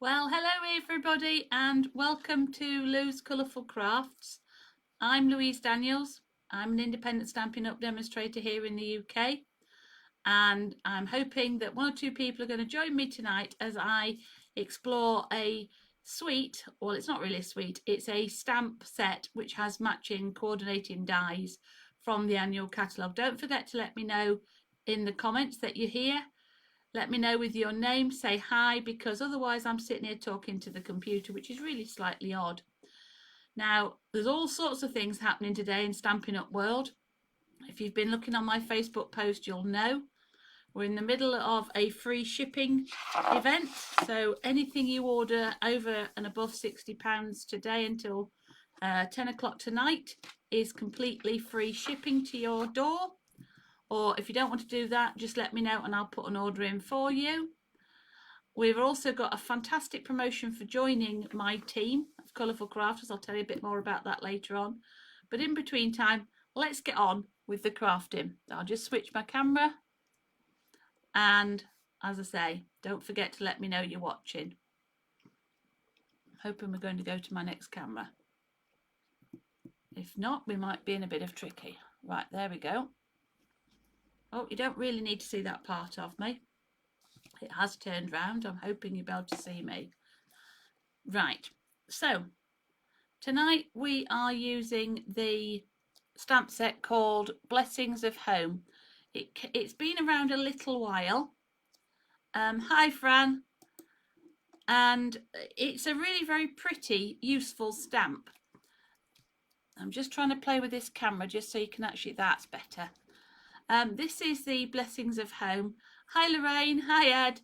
Well, hello everybody and welcome to Lou's Colourful Crafts. I'm Louise Daniels. I'm an independent Stampin' Up demonstrator here in the UK, and I'm hoping that one or two people are going to join me tonight as I explore a suite. Well, it's not really a suite, it's a stamp set which has matching coordinating dies from the annual catalogue. Don't forget to let me know in the comments that you're here. Let me know with your name, say hi, because otherwise I'm sitting here talking to the computer, which is really slightly odd. Now, there's all sorts of things happening today in Stampin' Up world. If you've been looking on my Facebook post, you'll know. We're in the middle of a free shipping event. So anything you order over and above £60 today until 10 o'clock tonight is completely free shipping to your door. Or if you don't want to do that, just let me know and I'll put an order in for you. We've also got a fantastic promotion for joining my team of Colourful Crafters. I'll tell you a bit more about that later on. But in between time, let's get on with the crafting. I'll just switch my camera. And as I say, don't forget to let me know you're watching. I'm hoping we're going to go to my next camera. If not, we might be in a bit of tricky. Right, there we go. Oh, you don't really need to see that part of me. It has turned round. I'm hoping you'll be able to see me. Right, so tonight we are using the stamp set called Blessings of Home. It's been around a little while. Hi, Fran. And it's a really very pretty, useful stamp. I'm just trying to play with this camera just so you can actually, that's better. This is the Blessings of Home. Hi Lorraine, hi Ed.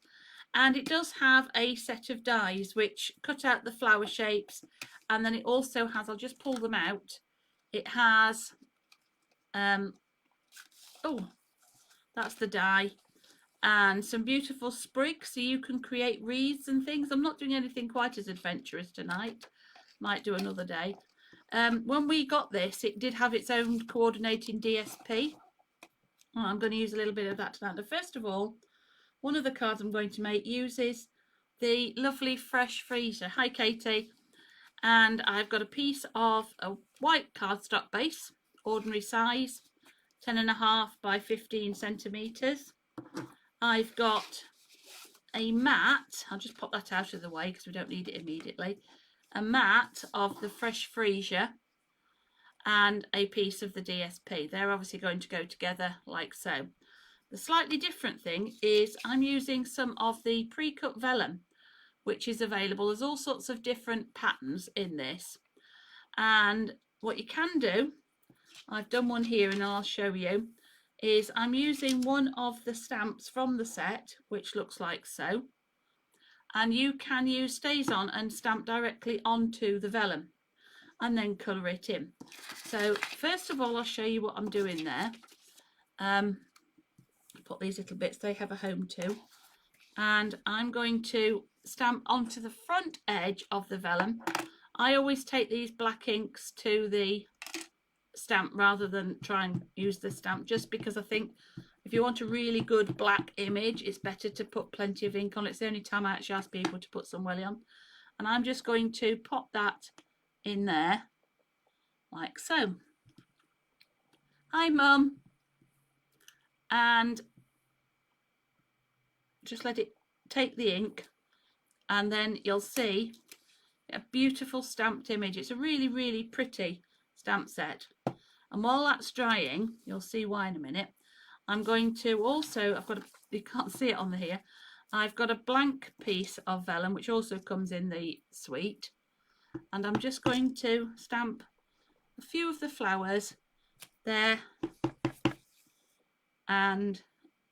And it does have a set of dies which cut out the flower shapes, and then it also has, I'll just pull them out, it has, oh, that's the die, and some beautiful sprigs so you can create wreaths and things. I'm not doing anything quite as adventurous tonight, might do another day. When we got this, it did have its own coordinating DSP. Oh, I'm going to use a little bit of that tonight. Now, first of all, one of the cards I'm going to make uses the lovely fresh freezer. Hi, Katie. And I've got a piece of a white cardstock base, ordinary size, 10.5 by 15 centimetres. I've got a mat. I'll just pop that out of the way because we don't need it immediately. A mat of the fresh freezer and a piece of the DSP. They're obviously going to go together like so. The slightly different thing is I'm using some of the pre-cut vellum, which is available. There's all sorts of different patterns in this. And what you can do, I've done one here and I'll show you, is I'm using one of the stamps from the set, which looks like so. And you can use StazOn and stamp directly onto the vellum and then colour it in. So first of all, I'll show you what I'm doing there. Put these little bits, they have a home too. And I'm going to stamp onto the front edge of the vellum. I always take these black inks to the stamp rather than try and use the stamp, just because I think if you want a really good black image, it's better to put plenty of ink on. It's the only time I actually ask people to put some welly on. And I'm just going to pop that in there like so. Hi Mum. And just let it take the ink, and then you'll see a beautiful stamped image. It's a really, really pretty stamp set. And while that's drying, you'll see why in a minute, I'm going to also, you can't see it on here, I've got a blank piece of vellum which also comes in the suite, and I'm just going to stamp a few of the flowers there and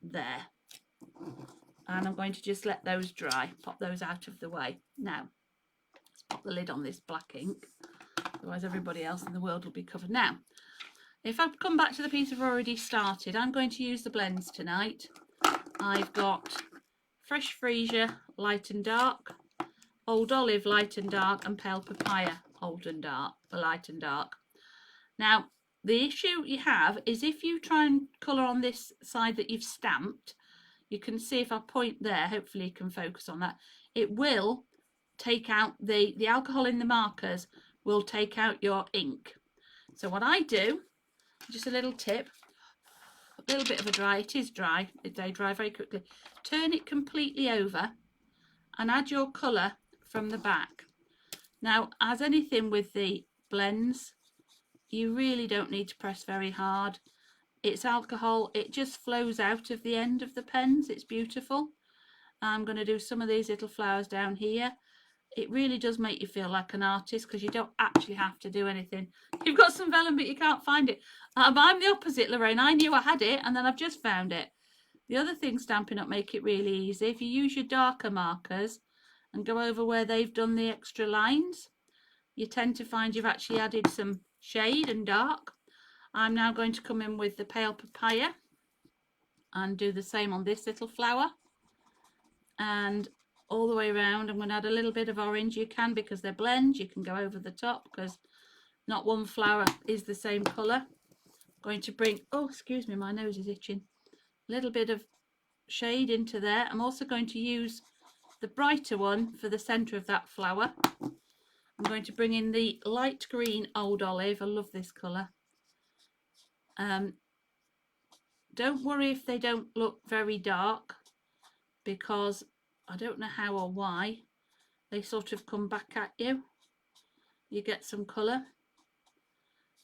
there. And I'm going to just let those dry, pop those out of the way. Now, let's pop the lid on this black ink, otherwise everybody else in the world will be covered. Now, if I come back to the piece I've already started, I'm going to use the blends tonight. I've got Fresh Freesia, light and dark, Old Olive, light and dark, and Pale Papaya, old and dark, light and dark. Now, the issue you have is if you try and colour on this side that you've stamped, you can see if I point there, hopefully you can focus on that, it will take out the alcohol in the markers will take out your ink. So what I do, just a little tip, a little bit of a dry, it is dry, they dry very quickly, turn it completely over and add your colour from the back. Now, as anything with the blends, you really don't need to press very hard. It's alcohol, it just flows out of the end of the pens. It's beautiful. I'm going to do some of these little flowers down here. It really does make you feel like an artist because you don't actually have to do anything. You've got some vellum but you can't find it. I'm the opposite, Lorraine. I knew I had it and then I've just found it. The other thing Stampin' Up make it really easy. If you use your darker markers and go over where they've done the extra lines, you tend to find you've actually added some shade and dark. I'm now going to come in with the pale papaya and do the same on this little flower, and all the way around I'm going to add a little bit of orange. You can, because they're blends, you can go over the top because not one flower is the same colour. Going to bring, oh excuse me, my nose is itching, a little bit of shade into there. I'm also going to use the brighter one for the centre of that flower. I'm going to bring in the light green Old Olive. I love this colour. Don't worry if they don't look very dark, because I don't know how or why they sort of come back at you. You get some colour.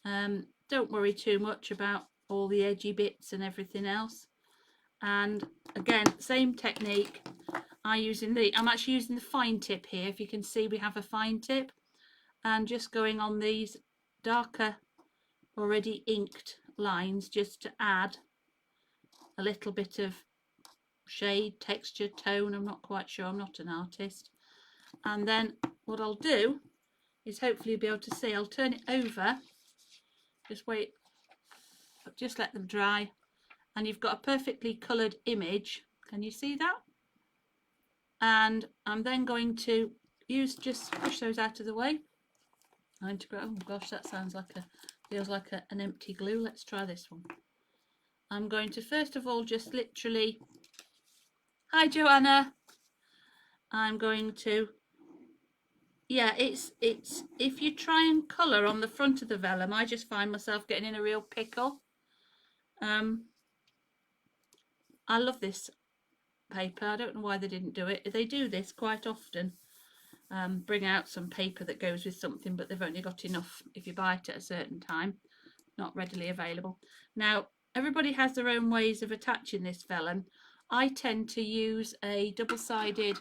Don't worry too much about all the edgy bits and everything else. And again, same technique. I'm actually using the fine tip here. If you can see, we have a fine tip, and just going on these darker already inked lines just to add a little bit of shade, texture, tone. I'm not quite sure, I'm not an artist. And then what I'll do is hopefully be able to see, I'll turn it over, just wait, just let them dry, and you've got a perfectly coloured image. Can you see that? And I'm then going to just push those out of the way. Oh gosh, that sounds like feels like an empty glue. Let's try this one. I'm going to first of all just literally, hi Joanna, I'm going to, yeah, it's if you try and colour on the front of the vellum, I just find myself getting in a real pickle. I love this paper. I don't know why they didn't do it. They do this quite often, bring out some paper that goes with something, but they've only got enough if you buy it at a certain time, not readily available. Now everybody has their own ways of attaching this vellum. I tend to use a double-sided,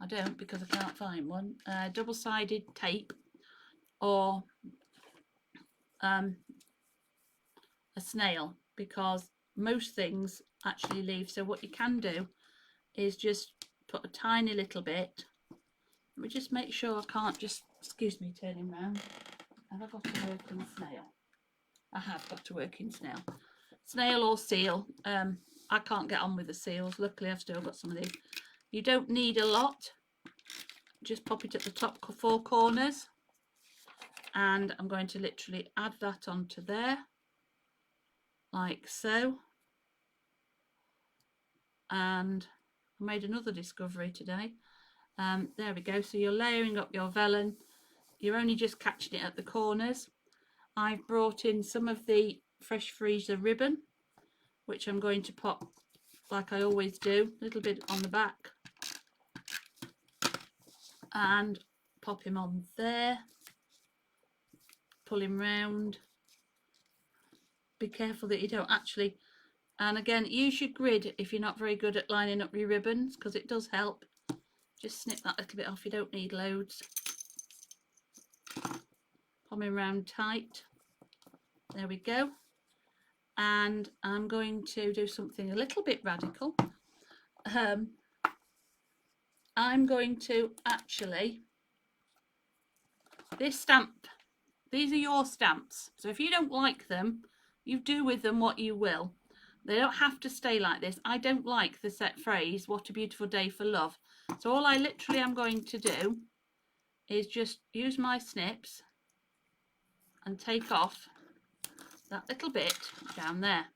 I don't because I can't find one, double-sided tape, or a snail, because most things actually leave. So what you can do is just put a tiny little bit. Let me just make sure I can't just, excuse me, turning round. Have I got a working snail? I have got a working snail. Snail or seal. I can't get on with the seals. Luckily I've still got some of these. You don't need a lot. Just pop it at the top 4 corners. And I'm going to literally add that onto there. Like so. And I made another discovery today. There we go. So you're layering up your vellum. You're only just catching it at the corners. I've brought in some of the Fresh Freezer ribbon, which I'm going to pop, like I always do, a little bit on the back, and pop him on there, pull him round. Be careful that you don't actually, and again, use your grid if you're not very good at lining up your ribbons, because it does help. Just snip that little bit off, you don't need loads. Pull him round tight. There we go. And I'm going to do something a little bit radical. I'm going to actually, this stamp, these are your stamps, so if you don't like them, you do with them what you will. They don't have to stay like this. I don't like the set phrase, what a beautiful day for love. So all I literally am going to do is just use my snips and take off that little bit down there,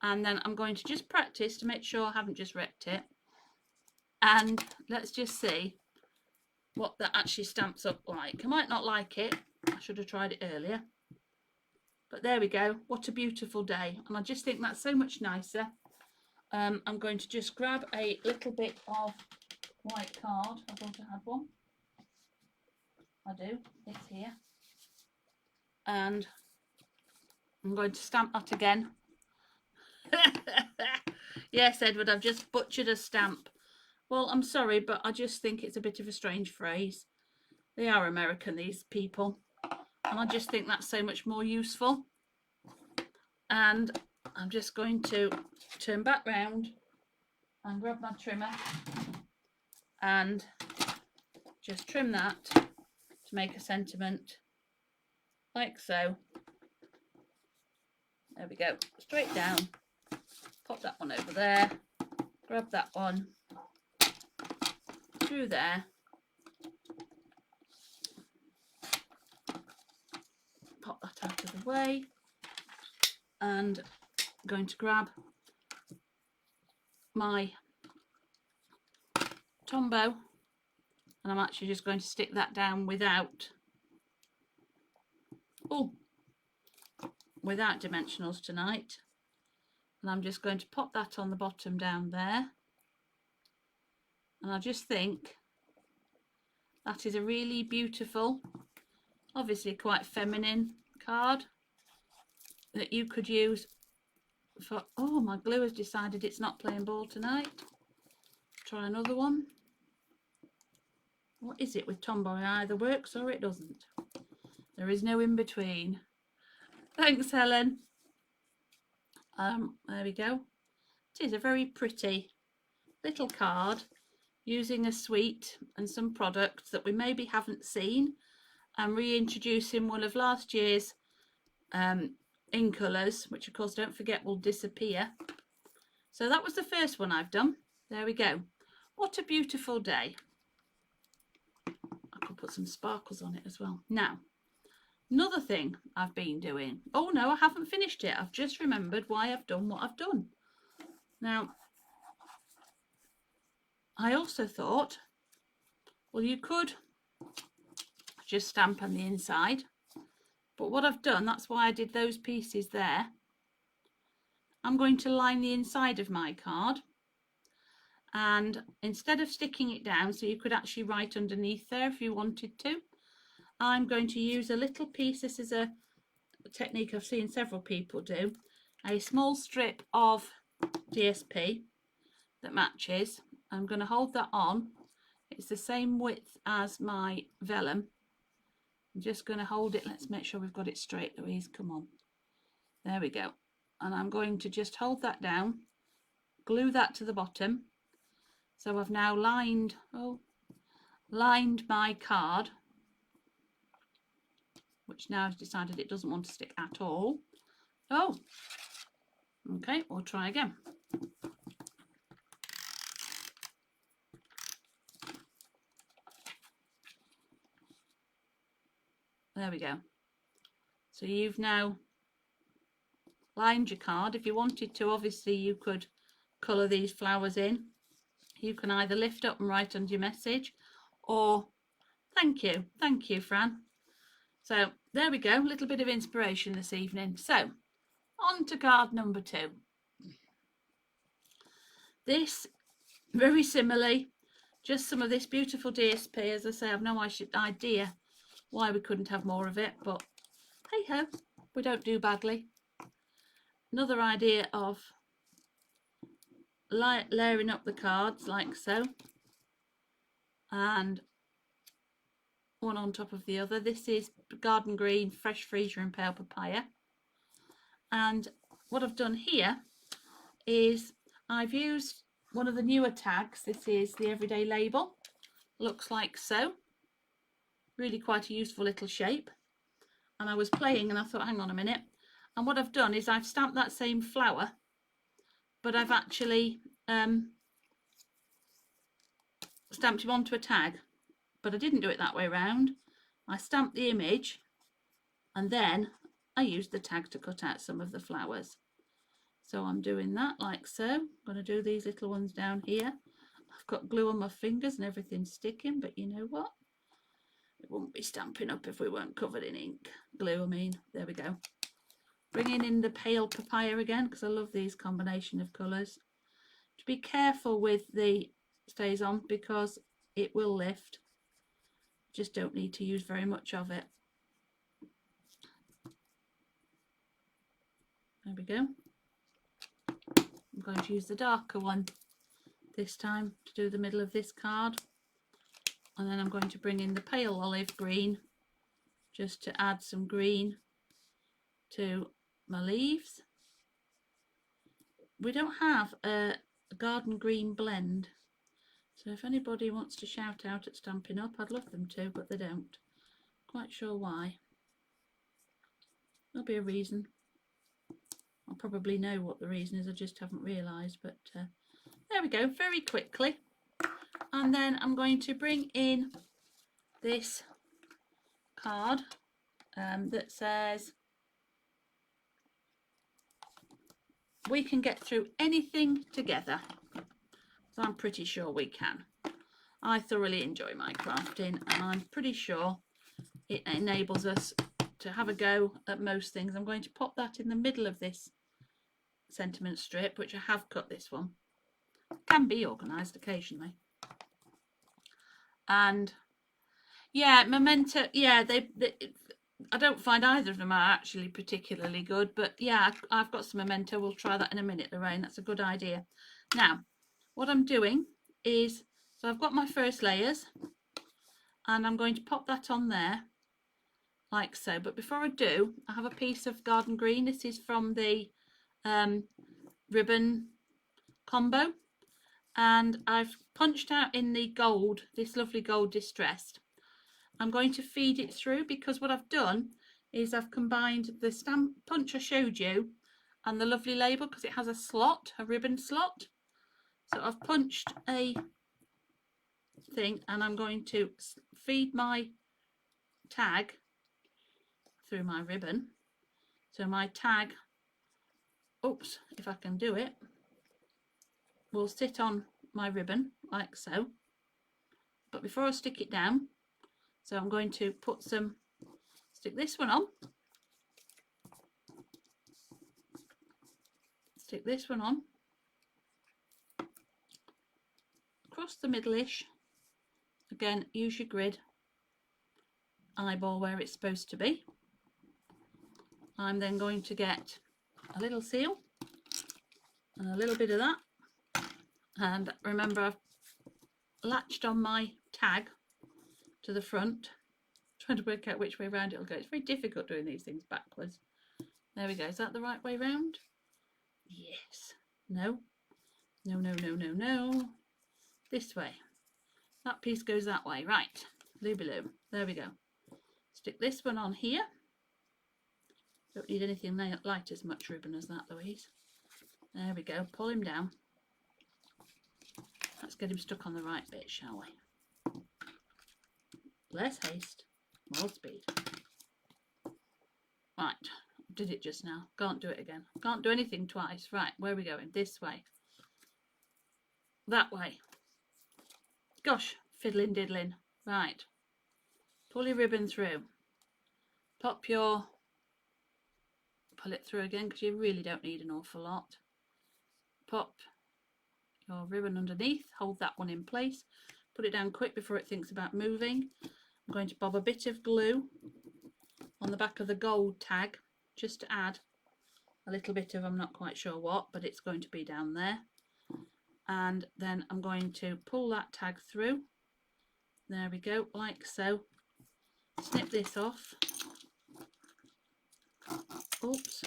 and then I'm going to just practice to make sure I haven't just wrecked it. And let's just see, what that actually stamps up like. I might not like it. I should have tried it earlier. But there we go. What a beautiful day. And I just think that's so much nicer. I'm going to just grab a little bit of white card. I thought I had one. I do. It's here. And I'm going to stamp that again. Yes, Edward, I've just butchered a stamp. Well, I'm sorry, but I just think it's a bit of a strange phrase. They are American, these people. And I just think that's so much more useful. And I'm just going to turn back round and grab my trimmer and just trim that to make a sentiment like so. There we go, straight down. Pop that one over there, grab that one through there, pop that out of the way, and I'm going to grab my Tombow, and I'm actually just going to stick that down without dimensionals tonight. And I'm just going to pop that on the bottom down there. And I just think that is a really beautiful, obviously quite feminine card that you could use for, oh, my glue has decided it's not playing ball tonight. Try another one. What is it with Tombow? It either works or it doesn't. There is no in between. Thanks, Helen. There we go. It is a very pretty little card using a suite and some products that we maybe haven't seen, and reintroducing one of last year's in colours, which of course don't forget will disappear. So that was the first one I've done. There we go. What a beautiful day. I could put some sparkles on it as well. Now, another thing I've been doing. Oh no, I haven't finished it. I've just remembered why I've done what I've done. Now, I also thought, well, you could just stamp on the inside. But what I've done, that's why I did those pieces there. I'm going to line the inside of my card. And instead of sticking it down, so you could actually write underneath there if you wanted to, I'm going to use a little piece. This is a technique I've seen several people do. A small strip of DSP that matches. I'm going to hold that on. It's the same width as my vellum. I'm just going to hold it. Let's make sure we've got it straight, Louise. Come on. There we go. And I'm going to just hold that down, glue that to the bottom. So I've now lined my card, which now has decided it doesn't want to stick at all. Oh, okay, we'll try again. There we go. So you've now lined your card. If you wanted to, obviously you could colour these flowers in. You can either lift up and write under your message, or thank you, Fran. So there we go, a little bit of inspiration this evening. So on to card number 2. This, very similarly, just some of this beautiful DSP. As I say, I've no idea why we couldn't have more of it, but hey ho, we don't do badly. Another idea of layering up the cards like so, and one on top of the other. This is Garden Green, Fresh Freesia and Pale Papaya. And what I've done here is I've used one of the newer tags. This is the Everyday Label. Looks like so. Really quite a useful little shape. And I was playing and I thought, hang on a minute. And what I've done is I've stamped that same flower, but I've actually stamped him onto a tag. But I didn't do it that way around. I stamped the image and then I used the tag to cut out some of the flowers. So I'm doing that like so. I'm going to do these little ones down here. I've got glue on my fingers and everything's sticking, but you know what? It wouldn't be Stampin' Up if we weren't covered in ink. Glue, I mean. There we go. Bringing in the pale papaya again, because I love these combination of colours. To be careful with the stays on because it will lift. Just don't need to use very much of it. There we go. I'm going to use the darker one this time to do the middle of this card. And then I'm going to bring in the pale olive green just to add some green to my leaves. We don't have a garden green blend, so if anybody wants to shout out at Stampin' Up, I'd love them to, but they don't. Quite sure why. There'll be a reason. I'll probably know what the reason is, I just haven't realised, but there we go, very quickly. And then I'm going to bring in this card that says, we can get through anything together. So I'm pretty sure we can. I thoroughly enjoy my crafting, and I'm pretty sure it enables us to have a go at most things. I'm going to pop that in the middle of this sentiment strip, which I have cut this one. Can be organised occasionally. And yeah, Memento, yeah, I don't find either of them are actually particularly good, but yeah, I've got some Memento. We'll try that in a minute, Lorraine. That's a good idea. Now, what I'm doing is, so I've got my first layers, and I'm going to pop that on there, like so. But before I do, I have a piece of garden green. This is from the ribbon combo, and I've punched out in the gold, this lovely gold distressed. I'm going to feed it through, because what I've done is I've combined the stamp punch I showed you and the lovely label, because it has a slot, a ribbon slot. So I've punched a thing, and I'm going to feed my tag through my ribbon. So my tag, oops, if I can do it, will sit on my ribbon like so. But before I stick it down, so I'm going to stick this one on, stick this one on, across the middle-ish, again use your grid, eyeball where it's supposed to be. I'm then going to get a little seal and a little bit of that, and remember I've latched on my tag to the front, trying to work out which way around it'll go. It's very difficult doing these things backwards. There we go. Is that the right way round? Yes. No. No, no, no, no, no. This way. That piece goes that way. Right. Looby-loo. There we go. Stick this one on here. Don't need anything light as much ribbon as that, Louise. There we go. Pull him down. Let's get him stuck on the right bit, shall we? Less haste, more speed. Right, did it just now. Can't do it again. Can't do anything twice. Right, where are we going? This way. That way. Gosh, fiddling diddling. Right. Pull your ribbon through. Pull it through again, because you really don't need an awful lot. Pop your ribbon underneath. Hold that one in place. Put it down quick before it thinks about moving. I'm going to bob a bit of glue on the back of the gold tag, just to add a little bit of, I'm not quite sure what, but it's going to be down there. And then I'm going to pull that tag through. There we go, like so. Snip this off. Oops.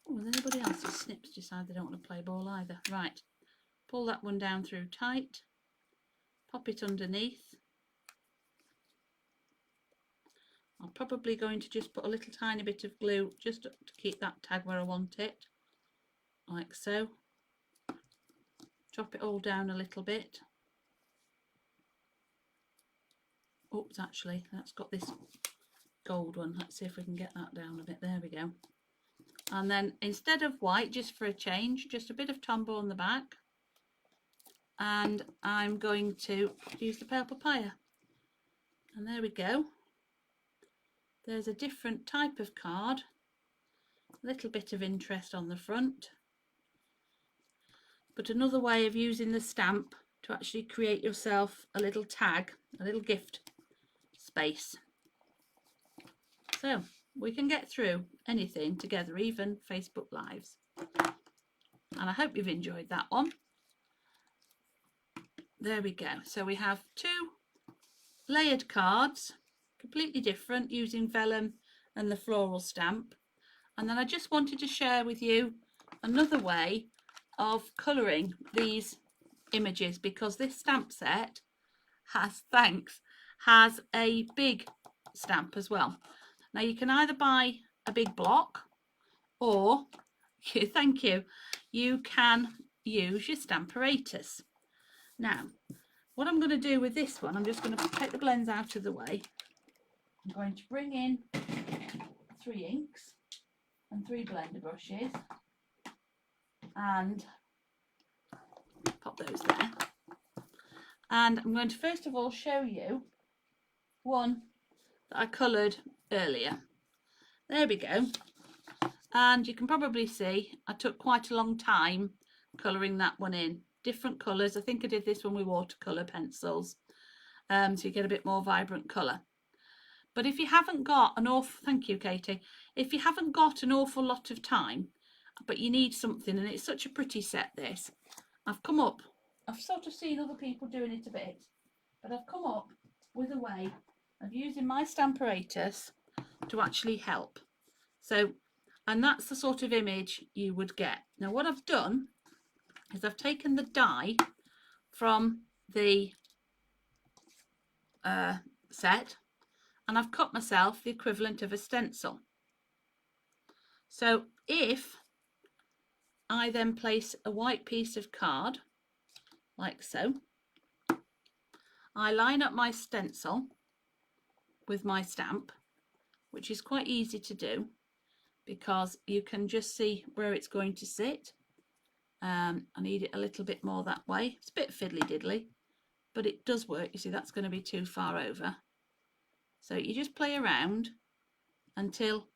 Oh, has anybody else's snips decide they don't want to play ball either? Right. Pull that one down through tight. Pop it underneath. I'm probably going to just put a little tiny bit of glue just to keep that tag where I want it, like so. Drop it all down a little bit. Oops, actually, that's got this gold one. Let's see if we can get that down a bit. There we go. And then instead of white, just for a change, just a bit of Tombow on the back. And I'm going to use the pale papaya And there we go. There's a different type of card, a little bit of interest on the front, but another way of using the stamp to actually create yourself a little tag, a little gift space. So we can get through anything together, even Facebook Lives. And I hope you've enjoyed that one. There we go. So we have 2 layered cards, completely different, using vellum and the floral stamp. And then I just wanted to share with you another way of colouring these images, because this stamp set has a big stamp as well. Now you can either buy a big block, or thank you, you can use your stamaparatus. Now what I'm going to do with this one, I'm just going to take the blends out of the way. I'm going to bring in 3 inks and 3 blender brushes and pop those there. And I'm going to first of all show you one that I coloured earlier. There we go. And you can probably see I took quite a long time colouring that one in. Different colours. I think I did this one with watercolour pencils, so you get a bit more vibrant colour. But if you haven't got an awful, thank you Katie, if you haven't got an awful lot of time, but you need something, and it's such a pretty set this, I've sort of seen other people doing it a bit, but I've come up with a way of using my stamaparatus to actually help. So, and that's the sort of image you would get. Now what I've done is I've taken the die from the set, and I've cut myself the equivalent of a stencil. So if I then place a white piece of card like so, I line up my stencil with my stamp, which is quite easy to do because you can just see where it's going to sit. I need it a little bit more that way. It's a bit fiddly diddly, but it does work. You see, that's going to be too far over. So you just play around until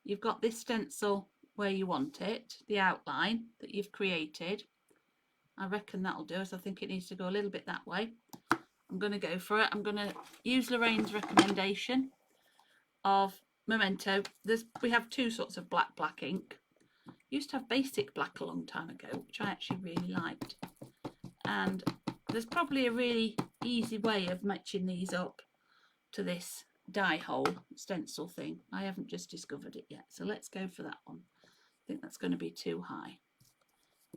you've got this stencil where you want it, the outline that you've created. I reckon that'll do it. I think it needs to go a little bit that way. I'm going to go for it. I'm going to use Lorraine's recommendation of Memento. We have 2 sorts of black ink. Used to have basic black a long time ago, which I actually really liked. And there's probably a really easy way of matching these up to this die hole stencil thing. I haven't just discovered it yet, so let's go for that one. I think that's going to be too high.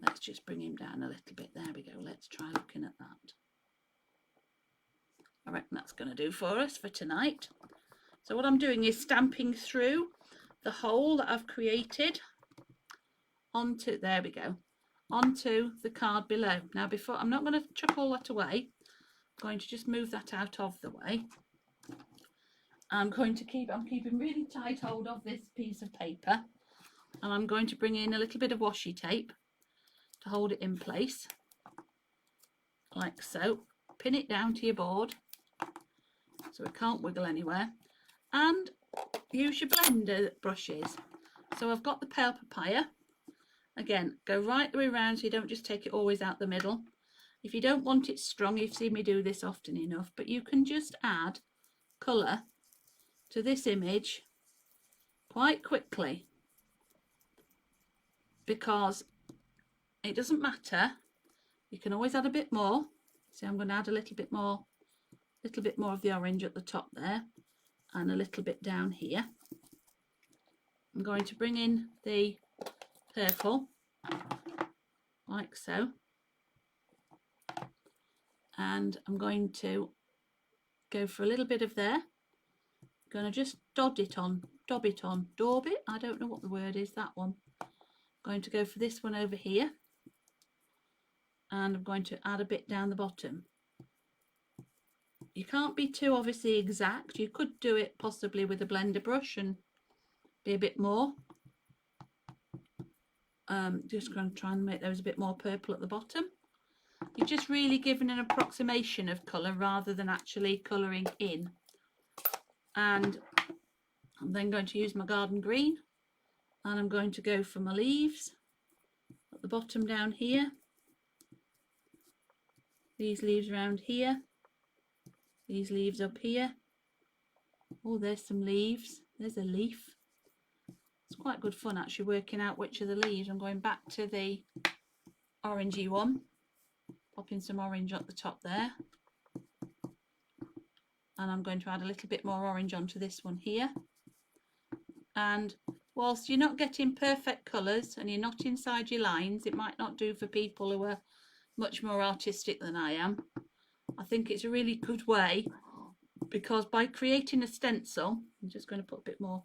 Let's just bring him down a little bit. There we go. Let's try looking at that. I reckon that's going to do for us for tonight. So what I'm doing is stamping through the hole that I've created onto, there we go, onto the card below. Now before, I'm not going to chuck all that away. I'm going to just move that out of the way. I'm keeping really tight hold of this piece of paper, and I'm going to bring in a little bit of washi tape to hold it in place, like so. Pin it down to your board so it can't wiggle anywhere, and use your blender brushes. So I've got the pale papaya. Again, go right the way around so you don't just take it always out the middle. If you don't want it strong, you've seen me do this often enough, but you can just add colour to this image quite quickly, because it doesn't matter. You can always add a bit more. See, I'm going to add a little bit more of the orange at the top there, and a little bit down here. I'm going to bring in the purple like so, and I'm going to go for a little bit of there. I'm going to just daub it on, I don't know what the word is, that one. I'm going to go for this one over here, and I'm going to add a bit down the bottom. You can't be too obviously exact. You could do it possibly with a blender brush and be a bit more. Just going to try and make those a bit more purple at the bottom. You're just really giving an approximation of colour rather than actually colouring in And I'm then going to use my garden green, and I'm going to go for my leaves at the bottom down here, these leaves around here, these leaves up here. Oh, there's some leaves, there's a leaf. It's quite good fun actually working out which of the leaves. I'm going back to the orangey one, popping some orange at the top there, and I'm going to add a little bit more orange onto this one here. And whilst you're not getting perfect colours and you're not inside your lines, it might not do for people who are much more artistic than I am. I think it's a really good way, because by creating a stencil, I'm just going to put a bit more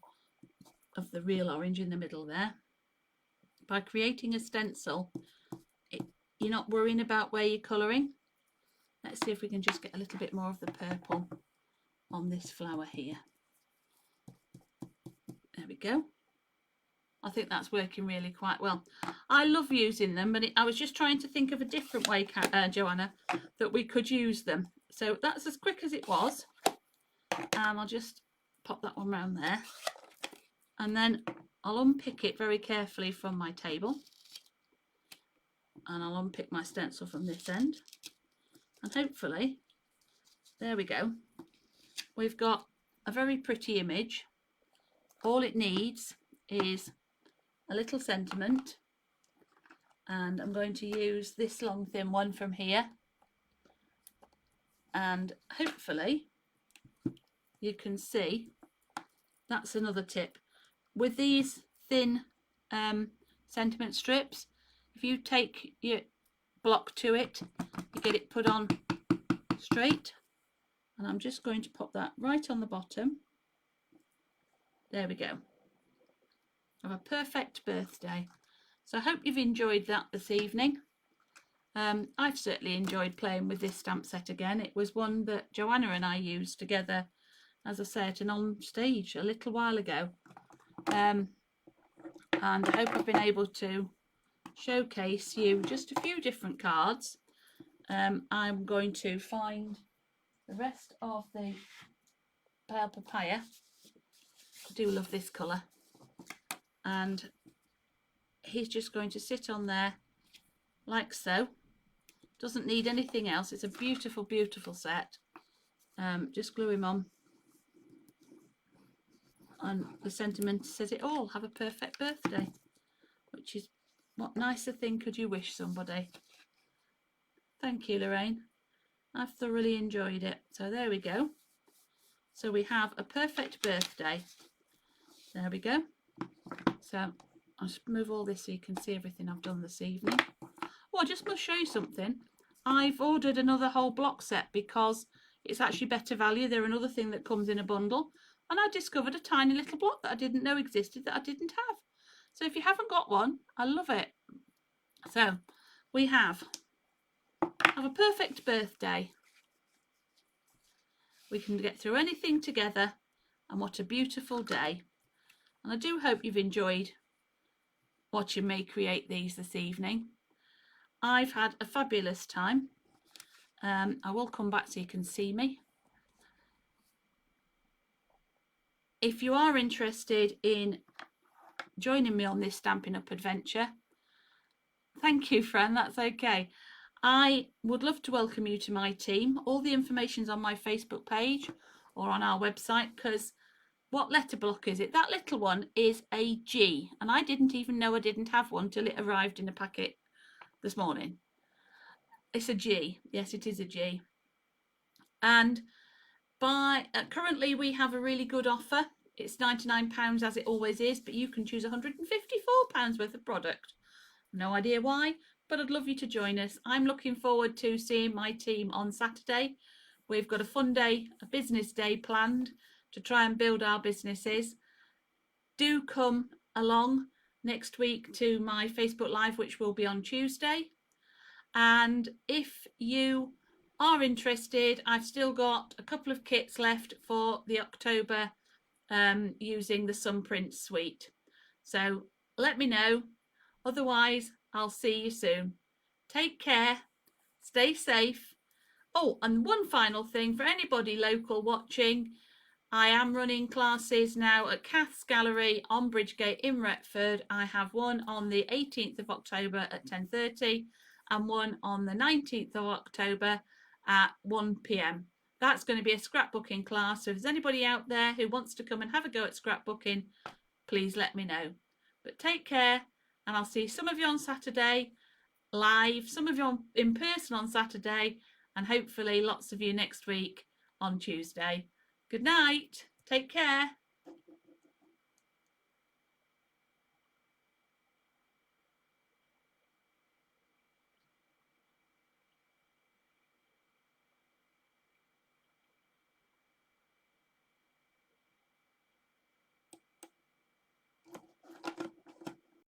of the real orange in the middle there. By creating a stencil, you're not worrying about where you're colouring. Let's see if we can just get a little bit more of the purple on this flower here. There we go. I think that's working really quite well. I love using them, but I was just trying to think of a different way, Joanna, that we could use them. So that's as quick as it was. And I'll just pop that one round there. And then I'll unpick it very carefully from my table. And I'll unpick my stencil from this end. And hopefully, there we go. We've got a very pretty image. All it needs is a little sentiment, and I'm going to use this long thin one from here, and hopefully you can see that's another tip with these thin sentiment strips. If you take your block to it, you get it put on straight, and I'm just going to pop that right on the bottom. There we go. Have a perfect birthday. So I hope you've enjoyed that this evening. I've certainly enjoyed playing with this stamp set again. It was one that Joanna and I used together, as I said, and on stage a little while ago. And I hope I've been able to showcase you just a few different cards. I'm going to find the rest of the pale papaya. I do love this colour. And he's just going to sit on there like so. Doesn't need anything else. It's a beautiful, beautiful set. Just glue him on, and the sentiment says it all. Have a perfect birthday, which is, what nicer thing could you wish somebody? Thank you, Lorraine. I've thoroughly enjoyed it. So there we go. So we have a perfect birthday. There we go. So I'll just move all this so you can see everything I've done this evening. Oh, I just must show you something. I've ordered another whole block set because it's actually better value. They're another thing that comes in a bundle. And I discovered a tiny little block that I didn't know existed, that I didn't have. So if you haven't got one, I love it. So we have a perfect birthday. We can get through anything together, and what a beautiful day. And I do hope you've enjoyed watching me create these this evening. I've had a fabulous time. I will come back so you can see me. If you are interested in joining me on this Stampin' Up adventure, thank you, friend, that's okay. I would love to welcome you to my team. All the information's on my Facebook page or on our website, because what letter block is it? That little one is a G, and I didn't even know I didn't have one till it arrived in a packet this morning. It's a G. Yes, it is a G. And currently we have a really good offer. It's £99 as it always is, but you can choose £154 worth of product. No idea why, but I'd love you to join us. I'm looking forward to seeing my team on Saturday. We've got a fun day, a business day planned to try and build our businesses. Do come along next week to my Facebook Live, which will be on Tuesday. And if you are interested, I've still got a couple of kits left for the October using the Sun Prints suite. So let me know. Otherwise, I'll see you soon. Take care. Stay safe. Oh, and one final thing for anybody local watching, I am running classes now at Cath's Gallery on Bridgegate in Retford. I have one on the 18th of October at 10:30 and one on the 19th of October at 1 p.m. That's going to be a scrapbooking class. So if there's anybody out there who wants to come and have a go at scrapbooking, please let me know. But take care, and I'll see some of you on Saturday live, some of you in person on Saturday, and hopefully lots of you next week on Tuesday. Good night. Take care.